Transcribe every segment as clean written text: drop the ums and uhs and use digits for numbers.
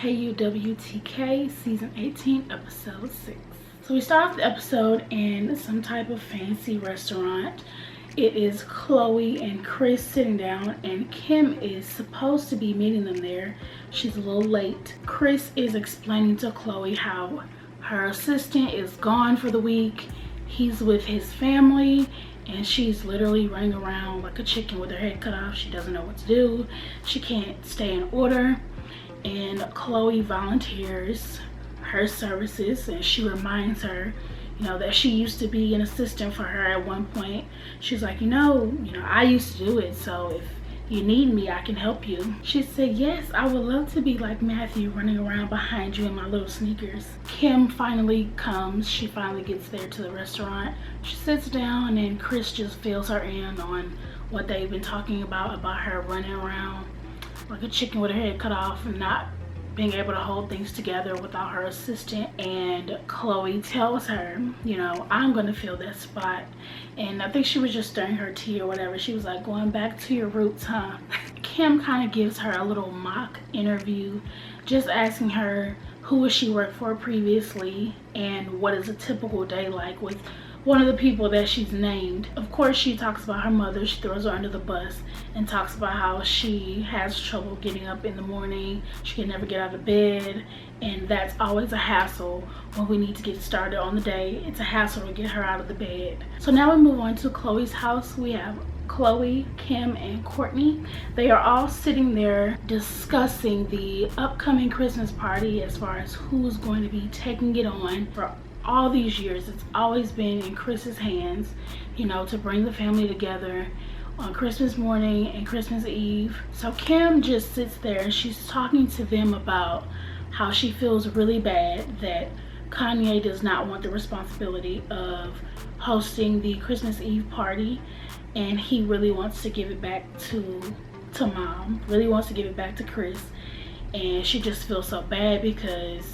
KUWTK season 18 episode 6. So we start off the episode in some type of fancy restaurant. It is Khloe and Kris sitting down, and Kim is supposed to be meeting them there. She's a little late. Kris is explaining to Khloe how her assistant is gone for the week. He's with his family and she's literally running around like a chicken with her head cut off. She doesn't know what to do. She can't stay in order. And Khloe volunteers her services, and she reminds her, that she used to be an assistant for her at one point. She's like, I used to do it, so if you need me, I can help you. She said, yes, I would love to be like Matthew, running around behind you in my little sneakers. Kim finally comes. She finally gets there to the restaurant. She sits down and Kris just fills her in on what they've been talking about her running around like a chicken with her head cut off and not being able to hold things together without her assistant. And Khloe tells her, I'm gonna fill that spot. And I think she was just stirring her tea or whatever. She was like, going back to your roots, huh? Kim kind of gives her a little mock interview, just asking her who has she worked for previously and what is a typical day like with one of the people that she's named. Of course, she talks about her mother. She throws her under the bus and talks about how she has trouble getting up in the morning. She can never get out of bed, and that's always a hassle when we need to get started on the day. It's a hassle to get her out of the bed. So now we move on to Khloe's house. We have Khloe, Kim, and Kourtney. They are all sitting there discussing the upcoming Christmas party as far as who's going to be taking it on. For all these years, it's always been in Kris's hands, to bring the family together on Christmas morning and Christmas Eve. So Kim just sits there and she's talking to them about how she feels really bad that Kanye does not want the responsibility of hosting the Christmas Eve party, and he really wants to give it back to mom, really wants to give it back to Kris. And she just feels so bad because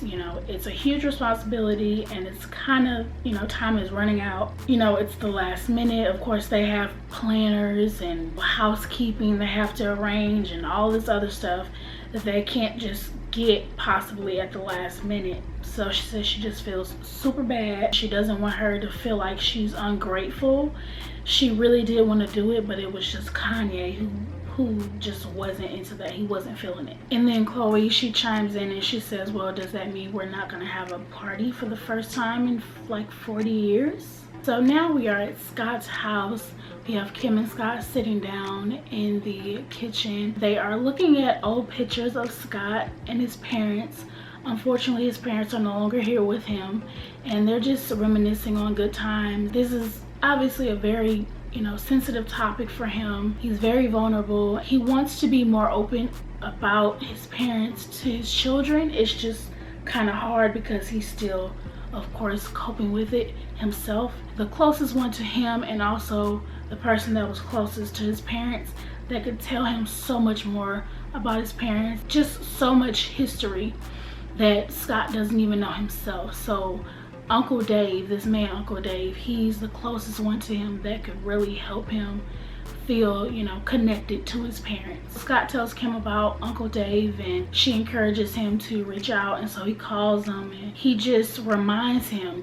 it's a huge responsibility, and it's kind of time is running out. It's the last minute. Of course, they have planners and housekeeping they have to arrange and all this other stuff that they can't just get possibly at the last minute. So she says she just feels super bad. She doesn't want her to feel like she's ungrateful. She really did want to do it, but it was just Kanye who just wasn't into that. He wasn't feeling it. And then Khloe, she chimes in and she says, well, does that mean we're not gonna have a party for the first time in like 40 years? So now we are at Scott's house. We have Kim and Scott sitting down in the kitchen. They are looking at old pictures of Scott and his parents. Unfortunately, his parents are no longer here with him, and they're just reminiscing on good times. This is obviously a very sensitive topic for him. He's very vulnerable. He wants to be more open about his parents to his children. It's just kind of hard because he's still, of course, coping with it himself. The closest one to him, and also the person that was closest to his parents, that could tell him so much more about his parents, just so much history that Scott doesn't even know himself. So Uncle Dave, this man Uncle Dave, he's the closest one to him that could really help him feel connected to his parents. Scott tells Kim about Uncle Dave, and she encourages him to reach out, and so he calls him and he just reminds him,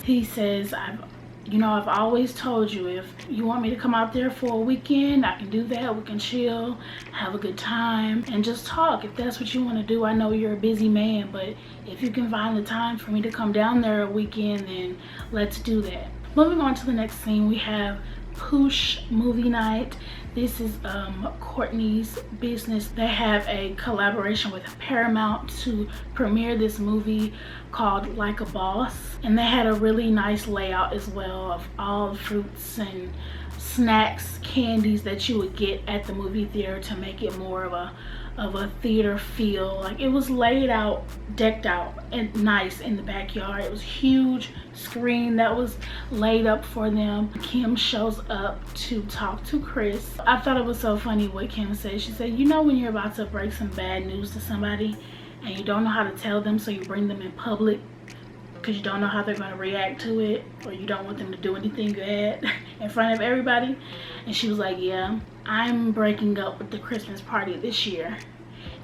he says, I've always told you, if you want me to come out there for a weekend, I can do that. We can chill, have a good time, and just talk. If that's what you want to do, I know you're a busy man, but if you can find the time for me to come down there a weekend, then let's do that. Moving on to the next scene, we have Poosh movie night. This is Kourtney's business. They have a collaboration with Paramount to premiere this movie called Like a Boss, and they had a really nice layout as well of all the fruits and snacks, candies that you would get at the movie theater to make it more of a theater feel. Like, it was laid out, decked out and nice in the backyard. It was a huge screen that was laid up for them. Kim shows up to talk to Kris. I thought it was so funny what Kim said. She said, when you're about to break some bad news to somebody and you don't know how to tell them, so you bring them in public because you don't know how they're going to react to it, or you don't want them to do anything bad in front of everybody. And she was like, yeah, I'm breaking up with the Christmas party this year,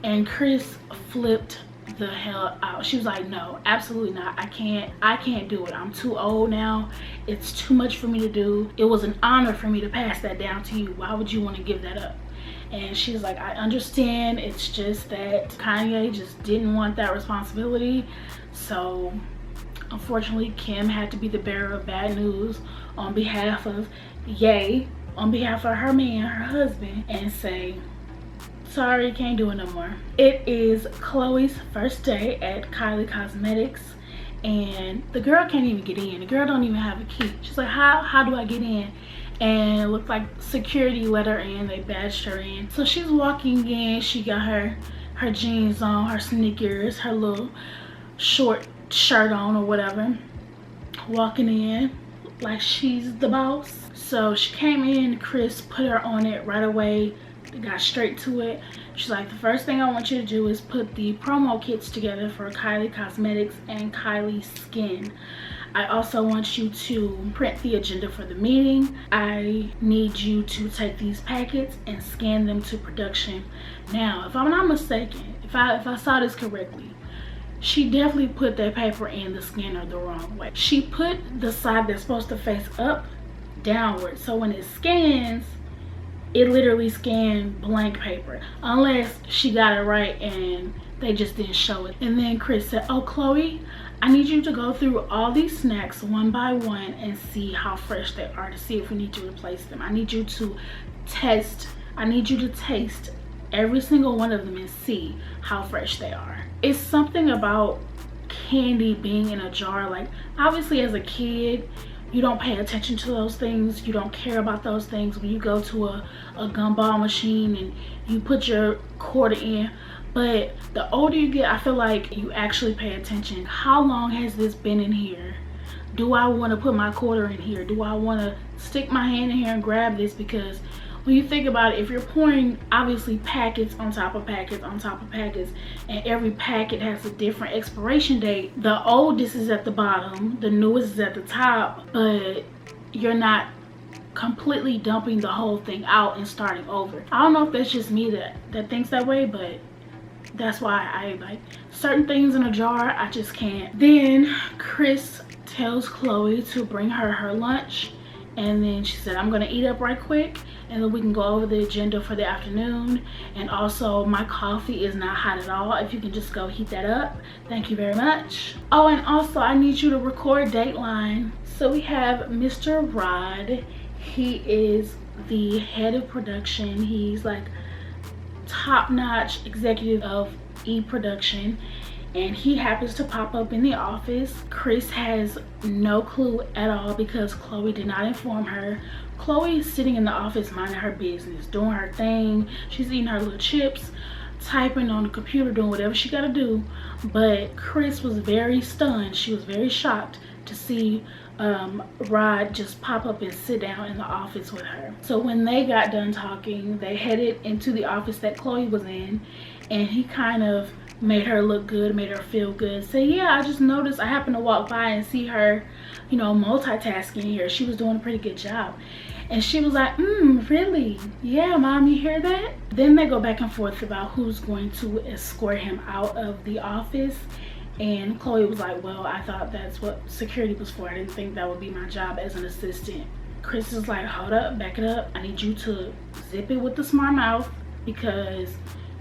And Kris flipped the hell out. She was like, no, absolutely not. I can't do it. I'm too old now. It's too much for me to do. It was an honor for me to pass that down to you. Why would you want to give that up? And she's like, I understand. It's just that Kanye just didn't want that responsibility. So unfortunately, Kim had to be the bearer of bad news on behalf of Ye, on behalf of her man, her husband, and say, sorry, can't do it no more. It is Khloe's first day at Kylie Cosmetics, and the girl can't even get in. The girl don't even have a key. She's like, how do I get in? And it looked like security let her in. They badged her in. So she's walking in. She got her jeans on, her sneakers, her little short shirt on or whatever, walking in like she's the boss. So she came in. Kris put her on it right away. Got straight to it. She's like, the first thing I want you to do is put the promo kits together for Kylie Cosmetics and Kylie Skin. I also want you to print the agenda for the meeting. I need you to take these packets and scan them to production. Now, if I'm not mistaken, if I saw this correctly, she definitely put that paper in the scanner the wrong way. She put the side that's supposed to face up downward. So when it scans, it literally scanned blank paper, unless she got it right and they just didn't show it. And then Kris said, oh, Khloe, I need you to go through all these snacks one by one and see how fresh they are, to see if we need to replace them. I need you to taste every single one of them and see how fresh they are. It's something about candy being in a jar. Like, obviously as a kid, you don't pay attention to those things. You don't care about those things. When you go to a gumball machine and you put your quarter in. But the older you get, I feel like you actually pay attention. How long has this been in here? Do I want to put my quarter in here? Do I want to stick my hand in here and grab this? Because when you think about it, if you're pouring obviously packets on top of packets on top of packets, and every packet has a different expiration date, the oldest is at the bottom, the newest is at the top, but you're not completely dumping the whole thing out and starting over. I don't know if that's just me that thinks that way, but that's why I like certain things in a jar. I just can't. Then Kris tells Khloe to bring her lunch, and then she said, I'm gonna eat up right quick and then we can go over the agenda for the afternoon. And also, my coffee is not hot at all. If you can just go heat that up, thank you very much. Oh, and also I need you to record Dateline. So we have Mr. Rod. He is the head of production. He's like top-notch executive of E-Production, and he happens to pop up in the office. Kris has no clue at all because Khloe did not inform her. Khloe is sitting in the office minding her business, doing her thing. She's eating her little chips, typing on the computer, doing whatever she gotta do. But Kris was very stunned. She was very shocked to see Rod just pop up and sit down in the office with her. So when they got done talking, they headed into the office that Khloe was in, and he kind of made her look good, made her feel good. Say, yeah, I just noticed, I happened to walk by and see her, you know, multitasking here. She was doing a pretty good job. And she was like, really? Yeah, Mom, you hear that? Then they go back and forth about who's going to escort him out of the office. And Khloe was like, well, I thought that's what security was for. I didn't think that would be my job as an assistant. Kris is like, hold up, back it up. I need you to zip it with the smart mouth because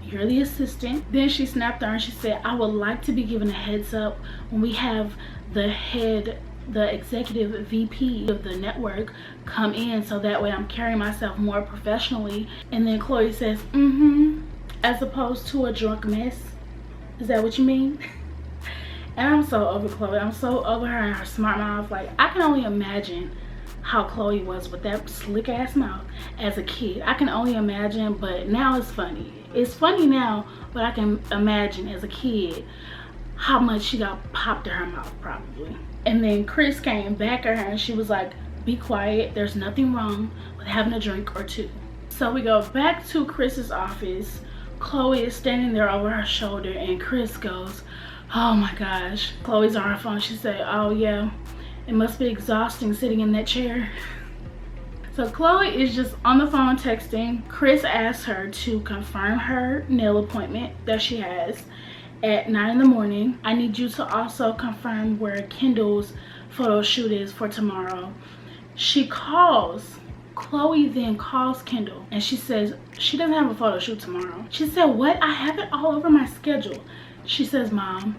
you're the assistant. Then she snapped her and she said, I would like to be given a heads up when we have the executive VP of the network come in, so that way I'm carrying myself more professionally. And then Khloe says, as opposed to a drunk mess. Is that what you mean? And I'm so over Khloe. I'm so over her and her smart mouth. Like, I can only imagine how Khloe was with that slick ass mouth as a kid. I can only imagine, but now it's funny. It's funny now, but I can imagine as a kid how much she got popped in her mouth probably. And then Kris came back at her and she was like, be quiet. There's nothing wrong with having a drink or two. So we go back to Kris's office. Khloe is standing there over her shoulder and Kris goes, oh my gosh. Khloe's on her phone. She said, oh yeah, it must be exhausting sitting in that chair. So Khloe is just on the phone texting. Kris asked her to confirm her nail appointment that she has at 9 in the morning. I need you to also confirm where Kendall's photo shoot is for tomorrow. She calls. Khloe then calls Kendall and she says she doesn't have a photo shoot tomorrow. She said, what? I have it all over my schedule. She says, Mom,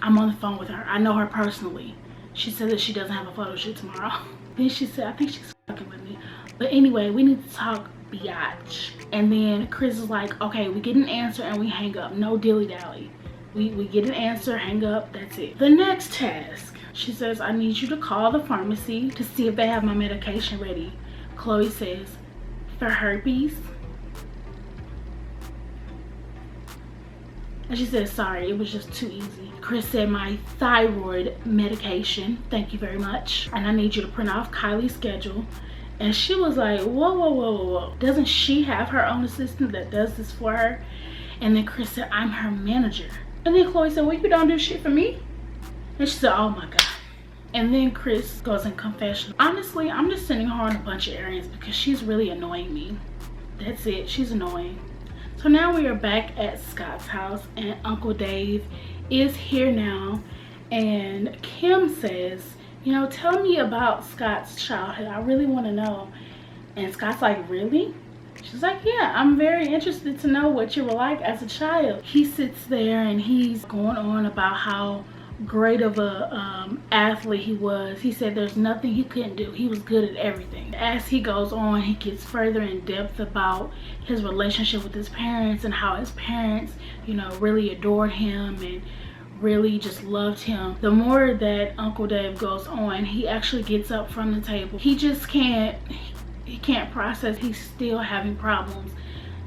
I'm on the phone with her. I know her personally. She said that she doesn't have a photo shoot tomorrow. Then she said, I think she's fucking with me. But anyway, we need to talk biatch. And then Kris is like, okay, we get an answer and we hang up. No dilly-dally. We get an answer, hang up, that's it. The next task, she says, I need you to call the pharmacy to see if they have my medication ready. Khloe says, for herpes? And she says, sorry, it was just too easy. Kris said, my thyroid medication, thank you very much. And I need you to print off Kylie's schedule. And she was like, whoa, whoa, whoa, whoa, whoa. Doesn't she have her own assistant that does this for her? And then Kris said, I'm her manager. And then Khloe said, well, you don't do shit for me? And she said, oh my God. And then Kris goes in confession. Honestly, I'm just sending her on a bunch of errands because she's really annoying me. That's it, she's annoying. So now we are back at Scott's house and Uncle Dave is here now. And Kim says, you know, tell me about Scott's childhood. I really want to know. And Scott's like, really? She's like, yeah, I'm very interested to know what you were like as a child. He sits there and he's going on about how great of a athlete he was. He said there's nothing he couldn't do. He was good at everything. As he goes on, he gets further in depth about his relationship with his parents and how his parents, you know, really adored him and really just loved him. The more that Uncle Dave goes on, he actually gets up from the table. He just can't process. He's still having problems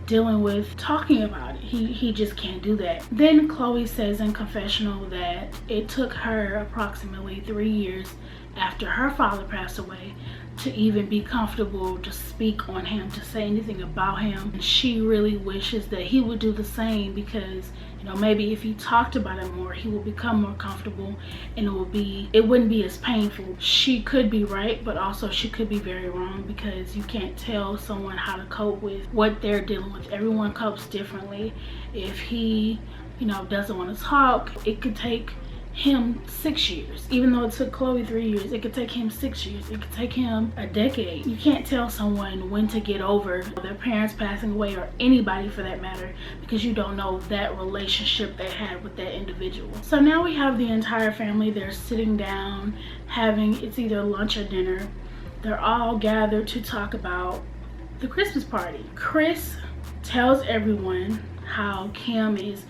dealing with talking about it. He just can't do that. Then Khloe says in confessional that it took her approximately 3 years after her father passed away to even be comfortable to speak on him, to say anything about him. And she really wishes that he would do the same because, you know, maybe if he talked about it more, he will become more comfortable and it wouldn't be as painful. She could be right, but also she could be very wrong because you can't tell someone how to cope with what they're dealing with. Everyone copes differently. If he, you know, doesn't want to talk, it could take him 6 years. Even though it took Khloe 3 years, it could take him 6 years. It could take him a decade. You can't tell someone when to get over their parents passing away or anybody for that matter because you don't know that relationship they had with that individual. So now we have the entire family. They're sitting down having, it's either lunch or dinner. They're all gathered to talk about the Christmas party. Kris tells everyone how Kim is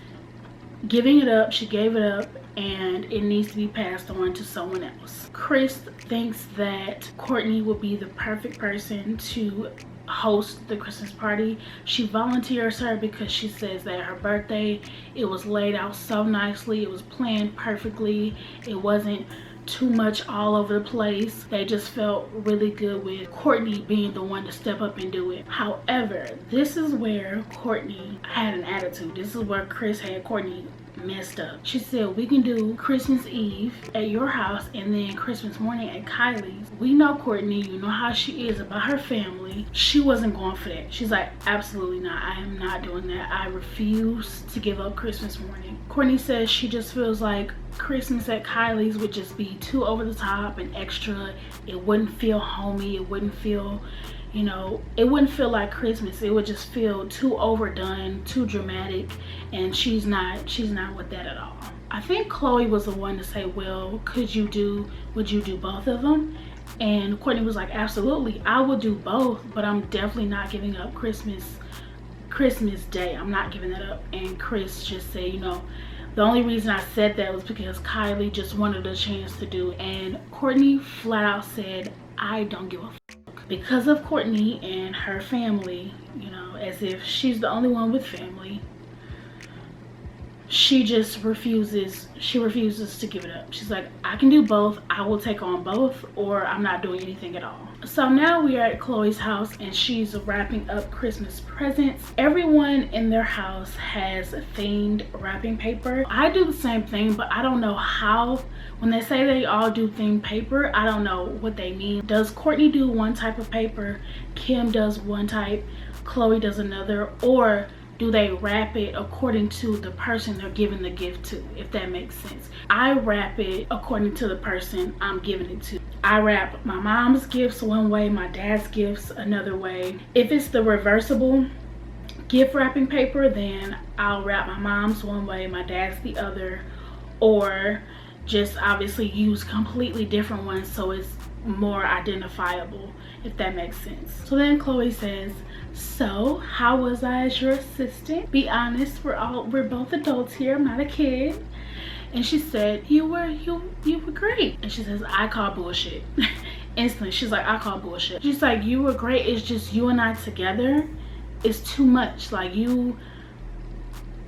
giving it up. She gave it up and it needs to be passed on to someone else. Kris thinks that Kourtney would be the perfect person to host the Christmas party. She volunteers her because she says that her birthday, it was laid out so nicely, it was planned perfectly, it wasn't too much all over the place. They just felt really good with Kourtney being the one to step up and do it. However, this is where Kourtney had an attitude. This is where Kris had Kourtney messed up. She said, we can do Christmas Eve at your house and then Christmas morning at Kylie's. We know Kourtney, you know how she is about her family. She wasn't going for that. She's like, absolutely not. I am not doing that. I refuse to give up Christmas morning. Kourtney says she just feels like Christmas at Kylie's would just be too over the top and extra. It wouldn't feel homey. It wouldn't feel, you know, it wouldn't feel like Christmas. It would just feel too overdone, too dramatic, and she's not with that at all. I think Khloe was the one to say, well, would you do both of them? And Kourtney was like, absolutely, I would do both, but I'm definitely not giving up Christmas Day. I'm not giving that up. And Kris just said, you know, the only reason I said that was because Kylie just wanted a chance to do it. And Kourtney flat out said, I don't give a fuck. Because of Kourtney and her family, you know, as if she's the only one with family, she just refuses to give it up. She's like, I can do both. I will take on both, or I'm not doing anything at all. So now we are at Khloe's house and she's wrapping up Christmas presents. Everyone in their house has themed wrapping paper. I do the same thing, but I don't know how. When they say they all do themed paper, I don't know what they mean. Does Kourtney do one type of paper, Kim does one type, Khloe does another, or do they wrap it according to the person they're giving the gift to, if that makes sense? I wrap it according to the person I'm giving it to. I wrap my mom's gifts one way, my dad's gifts another way. If it's the reversible gift wrapping paper, then I'll wrap my mom's one way, my dad's the other, or just obviously use completely different ones so it's more identifiable, if that makes sense. So then Khloe says, so how was I as your assistant? Be honest, we're both adults here, I'm not a kid. And she said, you were great. And she says, I call bullshit. Instantly, she's like, I call bullshit. She's like, you were great, it's just you and I together, it's too much. Like,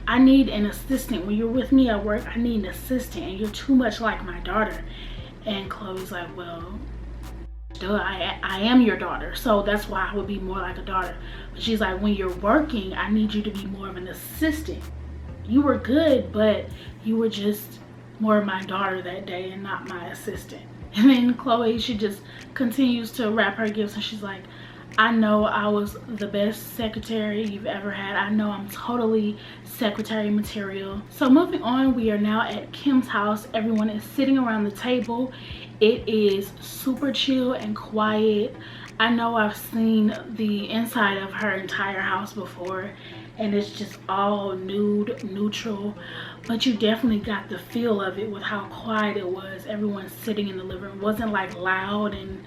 I need an assistant. When you're with me at work, I need an assistant, and you're too much like my daughter. And Khloe's like, well, duh, I am your daughter, so that's why I would be more like a daughter. But she's like, when you're working, I need you to be more of an assistant. You were good, but you were just more of my daughter that day and not my assistant. And then Khloe, she just continues to wrap her gifts, and she's like, I know I was the best secretary you've ever had. I know I'm totally secretary material. So moving on, we are now at Kim's house. Everyone is sitting around the table. It is super chill and quiet. I know I've seen the inside of her entire house before, and it's just all nude, neutral, but you definitely got the feel of it with how quiet it was. Everyone sitting in the living room. It wasn't like loud, and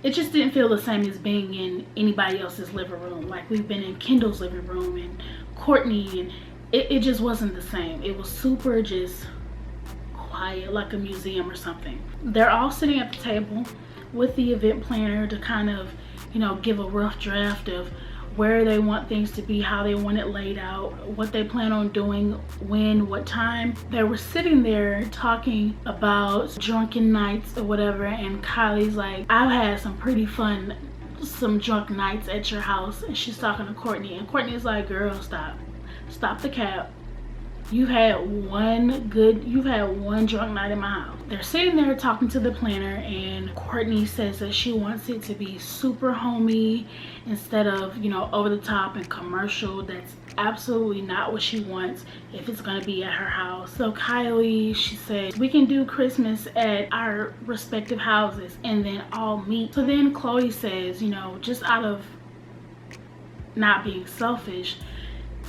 it just didn't feel the same as being in anybody else's living room. Like, we've been in Kendall's living room and Kourtney, and it just wasn't the same. It was super just quiet, like a museum or something. They're all sitting at the table with the event planner to kind of, you know, give a rough draft of where they want things to be, how they want it laid out, what they plan on doing, when, what time. They were sitting there talking about drunken nights or whatever, and Kylie's like, I've had some pretty fun, some drunk nights at your house. And she's talking to Kourtney, and Kourtney's like, girl, stop the cap. You've had one drunk night in my house. They're sitting there talking to the planner, and Kourtney says that she wants it to be super homey instead of, you know, over the top and commercial. That's absolutely not what she wants if it's gonna be at her house. So Kylie, she said, we can do Christmas at our respective houses and then all meet. So then Khloe says, you know, just out of not being selfish,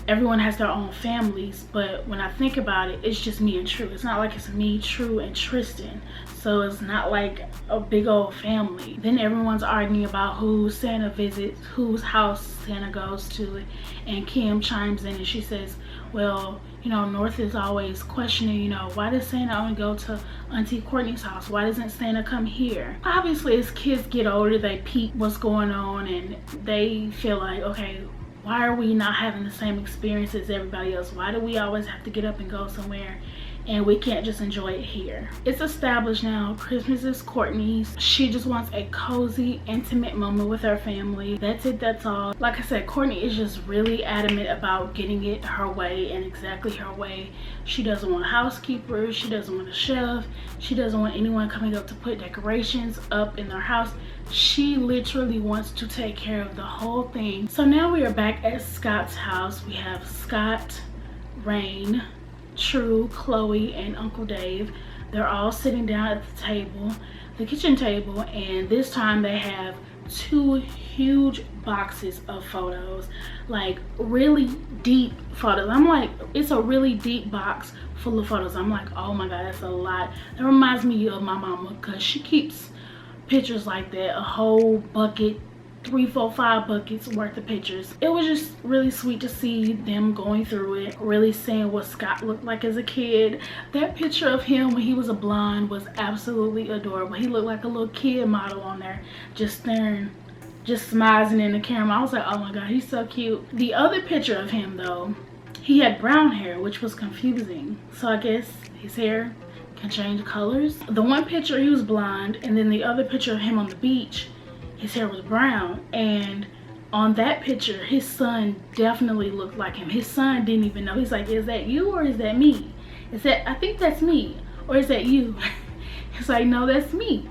everyone has their own families, but when I think about it, it's just me and True. It's not like it's me, True, and Tristan. So it's not like a big old family. Then everyone's arguing about who Santa visits, whose house Santa goes to, and Kim chimes in and she says, well, you know, North is always questioning, you know, why does Santa only go to Auntie Kourtney's house? Why doesn't Santa come here? Obviously, as kids get older, they peep what's going on and they feel like, okay, why are we not having the same experience as everybody else? Why do we always have to get up and go somewhere and we can't just enjoy it here? It's established now, Christmas is Kourtney's. She just wants a cozy, intimate moment with her family. That's it, that's all. Like I said, Kourtney is just really adamant about getting it her way and exactly her way. She doesn't want housekeepers, she doesn't want a chef, she doesn't want anyone coming up to put decorations up in their house. She literally wants to take care of the whole thing. So now we are back at Scott's house. We have Scott, Rain, True, Khloe, and Uncle Dave. They're all sitting down at the table, the kitchen table, and this time they have two huge boxes of photos, like really deep photos. I'm like, it's a really deep box full of photos. I'm like, oh my god, that's a lot. That reminds me of my mama, because she keeps pictures like that, a whole bucket, 3, 4, 5 buckets worth of pictures. It was just really sweet to see them going through it, really seeing what Scott looked like as a kid. That picture of him when he was a blonde was absolutely adorable. He looked like a little kid model on there, just staring, just smizing in the camera. I was like, oh my god, he's so cute. The other picture of him though, he had brown hair, which was confusing. So I guess his hair can change colors. The one picture he was blonde, and then the other picture of him on the beach, his hair was brown, and on that picture his son definitely looked like him. His son didn't even know. He's like, is that you or is that me? Is that, I think that's me, or is that you? He's like, no, that's me.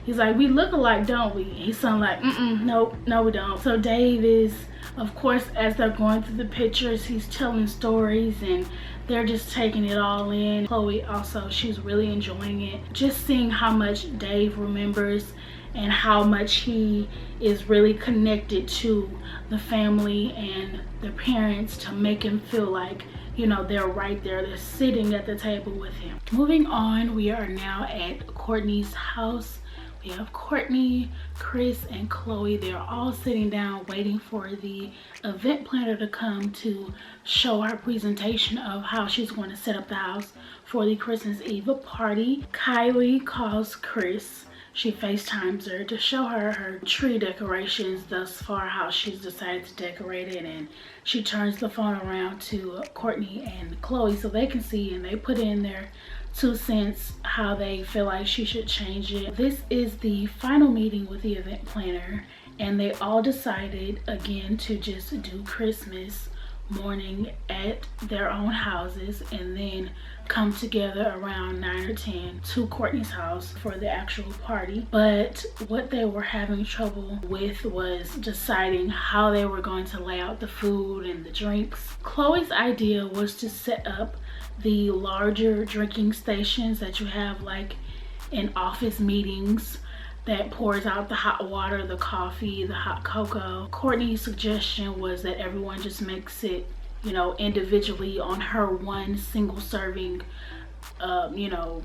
He's like, we look alike, don't we? His son like, nope, no we don't. So Dave is, of course, as they're going through the pictures, he's telling stories and they're just taking it all in. Khloe also, she's really enjoying it. Just seeing how much Dave remembers and how much he is really connected to the family and the parents to make him feel like, you know, they're right there. They're sitting at the table with him. Moving on, we are now at Kourtney's house. We have Kourtney, Kris, and Khloe. They're all sitting down waiting for the event planner to come to show her presentation of how she's going to set up the house for the Christmas Eve party. Kylie calls Kris. She FaceTimes her to show her her tree decorations thus far, how she's decided to decorate it, and she turns the phone around to Kourtney and Khloe so they can see, and they put in their 2 cents how they feel like she should change it. This is the final meeting with the event planner, and they all decided again to just do Christmas morning at their own houses and then come together around 9 or 10 to Kourtney's house for the actual party. But what they were having trouble with was deciding how they were going to lay out the food and the drinks. Khloe's idea was to set up the larger drinking stations that you have like in office meetings that pours out the hot water, the coffee, the hot cocoa. Kourtney's suggestion was that everyone just makes it, you know, individually on her one single serving, you know,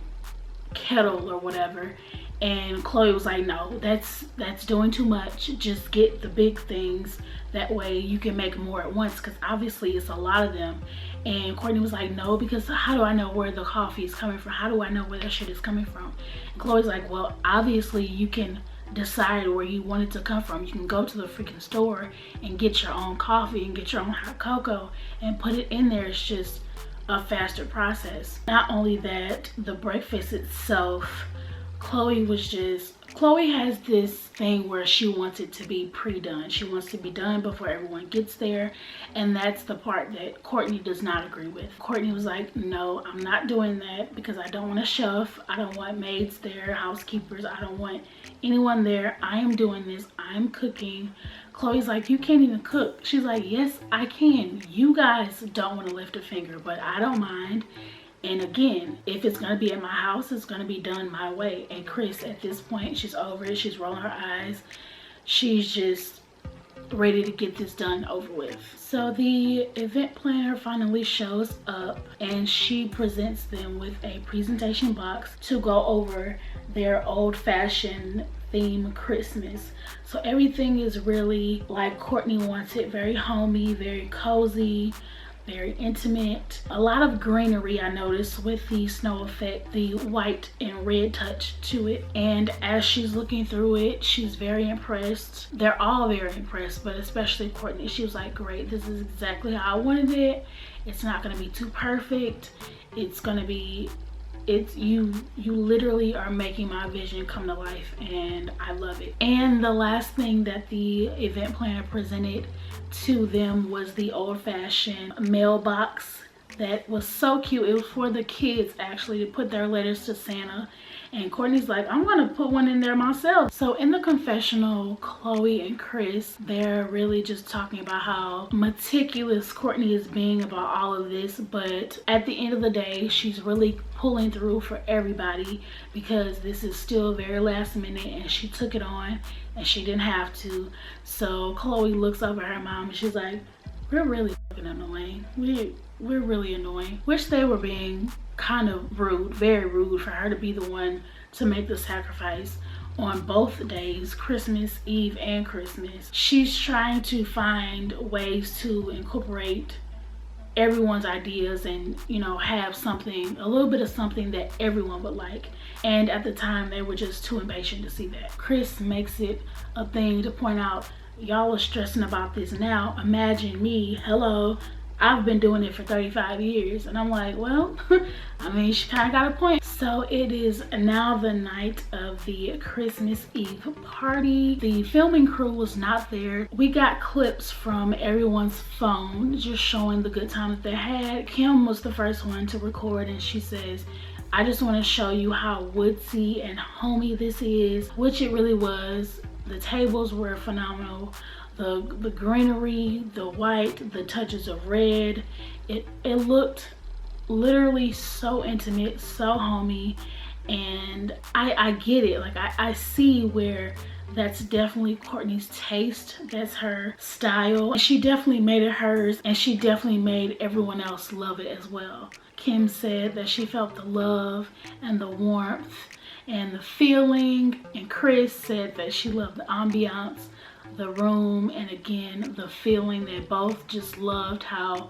kettle or whatever. And Khloe was like, no, that's doing too much. Just get the big things. That way you can make more at once, because obviously it's a lot of them. And Kourtney was like, no, because how do I know where the coffee is coming from? How do I know where that shit is coming from? And Khloe's like, well, obviously you can decide where you want it to come from. You can go to the freaking store and get your own coffee and get your own hot cocoa and put it in there. It's just a faster process. Not only that, the breakfast itself, Khloe has this thing where she wants it to be pre-done. She wants to be done before everyone gets there, and that's the part that Kourtney does not agree with. Kourtney was like, no, I'm not doing that because I don't want a chef. I don't want maids there, housekeepers. I don't want anyone there. I am doing this. I'm cooking. Khloe's like, you can't even cook. She's like, yes, I can. You guys don't want to lift a finger, but I don't mind. And again, if it's going to be at my house, it's going to be done my way. And Kris, at this point, she's over it. She's rolling her eyes. She's just ready to get this done over with. So the event planner finally shows up and she presents them with a presentation box to go over their old-fashioned theme Christmas. So everything is really like Kourtney wants it, very homey, very cozy, very intimate. A lot of greenery I noticed with the snow effect, the white and red touch to it. And as she's looking through it, she's very impressed. They're all very impressed, but especially Kourtney. She was like, great, this is exactly how I wanted it. It's not gonna be too perfect. It's gonna be, you literally are making my vision come to life, and I love it. And the last thing that the event planner presented to them was the old-fashioned mailbox that was so cute. It was for the kids actually to put their letters to Santa, and Kourtney's like, I'm gonna put one in there myself. So in the confessional, Khloe and Kris, they're really just talking about how meticulous Kourtney is being about all of this, but at the end of the day, she's really pulling through for everybody because this is still very last minute and she took it on and she didn't have to. So Khloe looks over at her mom and she's like, we're really fucking annoying. We're really annoying. Which they were being kind of rude, very rude for her to be the one to make the sacrifice on both days, Christmas Eve and Christmas. She's trying to find ways to incorporate everyone's ideas and, you know, have something, a little bit of something that everyone would like. And at the time, they were just too impatient to see that. Kris makes it a thing to point out, y'all are stressing about this now. Imagine me, hello, I've been doing it for 35 years. And I'm like, well, I mean, she kind of got a point. So it is now the night of the Christmas Eve party. The filming crew was not there. We got clips from everyone's phone just showing the good time that they had. Kim was the first one to record, and she says, I just want to show you how woodsy and homey this is, which it really was. The tables were phenomenal. The greenery, the white, the touches of red. It looked literally so intimate, so homey, and I get it. Like I see where that's definitely Kourtney's taste. That's her style. She definitely made it hers, and she definitely made everyone else love it as well. Kim said that she felt the love and the warmth and the feeling, and Kris said that she loved the ambiance, the room, and again the feeling. They both just loved how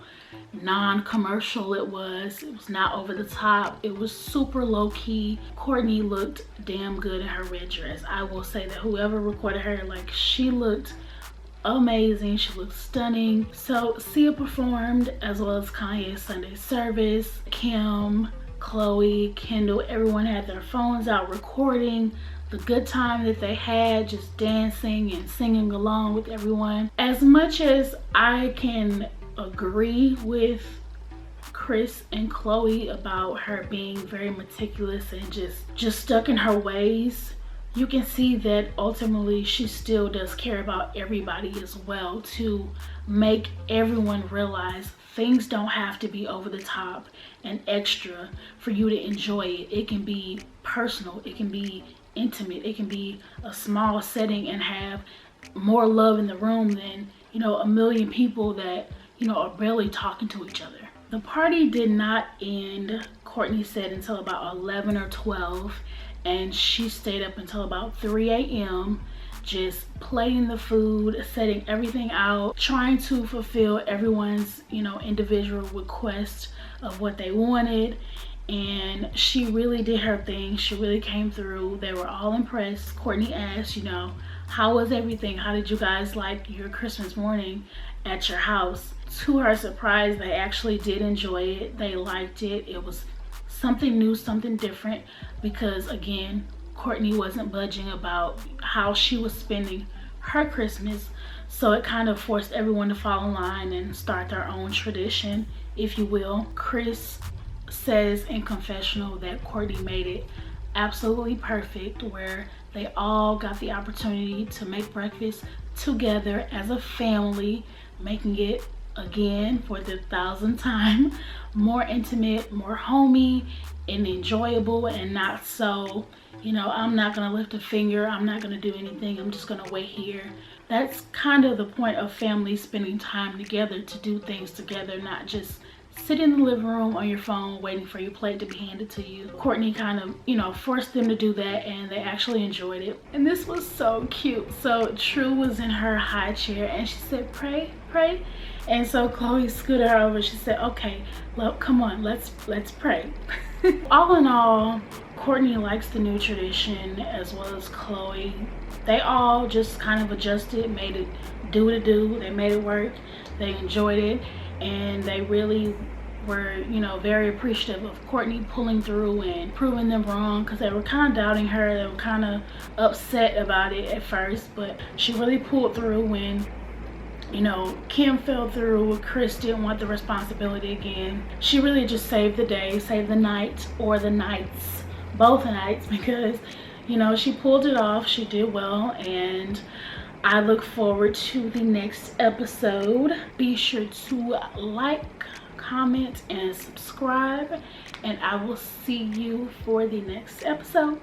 non-commercial it was. It was not over the top. It was super low-key. Kourtney looked damn good in her red dress. I will say that whoever recorded her, like, she looked amazing. She looked stunning. So Sia performed, as well as Kanye's Sunday service. Kim, Khloe, Kendall, everyone had their phones out recording the good time that they had, just dancing and singing along with everyone. As much as I can agree with Kris and Khloe about her being very meticulous and just stuck in her ways, you can see that ultimately she still does care about everybody as well, to make everyone realize things don't have to be over the top and extra for you to enjoy it. It can be personal, it can be intimate, it can be a small setting and have more love in the room than, you know, a million people that, you know, are barely talking to each other. The party did not end, Kourtney said, until about 11 or 12, and she stayed up until about 3 a.m. just plating the food, setting everything out, trying to fulfill everyone's, you know, individual request of what they wanted. And she really did her thing. She really came through. They were all impressed. Kourtney asked, you know, how was everything? How did you guys like your Christmas morning at your house? To her surprise, they actually did enjoy it. They liked it. It was something new, something different, because again, Kourtney wasn't budging about how she was spending her Christmas. So it kind of forced everyone to fall in line and start their own tradition, if you will. Kris says in confessional that Kourtney made it absolutely perfect, where they all got the opportunity to make breakfast together as a family, making it, again, for the 1,000th time, more intimate, more homey and enjoyable, and not so, you know, I'm not gonna lift a finger, I'm not gonna do anything, I'm just gonna wait here. That's kind of the point of family spending time together, to do things together, not just sit in the living room on your phone waiting for your plate to be handed to you. Kourtney kind of, you know, forced them to do that, and they actually enjoyed it. And this was so cute. So True was in her high chair and she said, pray, pray. And so Khloe scooted her over. She said, okay, look, come on, let's pray. All in all, Kourtney likes the new tradition, as well as Khloe. They all just kind of adjusted, made it do what it do. They made it work. They enjoyed it. And they really were, you know, very appreciative of Kourtney pulling through and proving them wrong, because they were kind of doubting her. They were kind of upset about it at first, but she really pulled through when, you know, Kim fell through. Kris didn't want the responsibility again. She really just saved the day, saved the night, or the nights, both nights, because, you know, she pulled it off. She did well, and I look forward to the next episode. Be sure to like, comment, and subscribe, and I will see you for the next episode.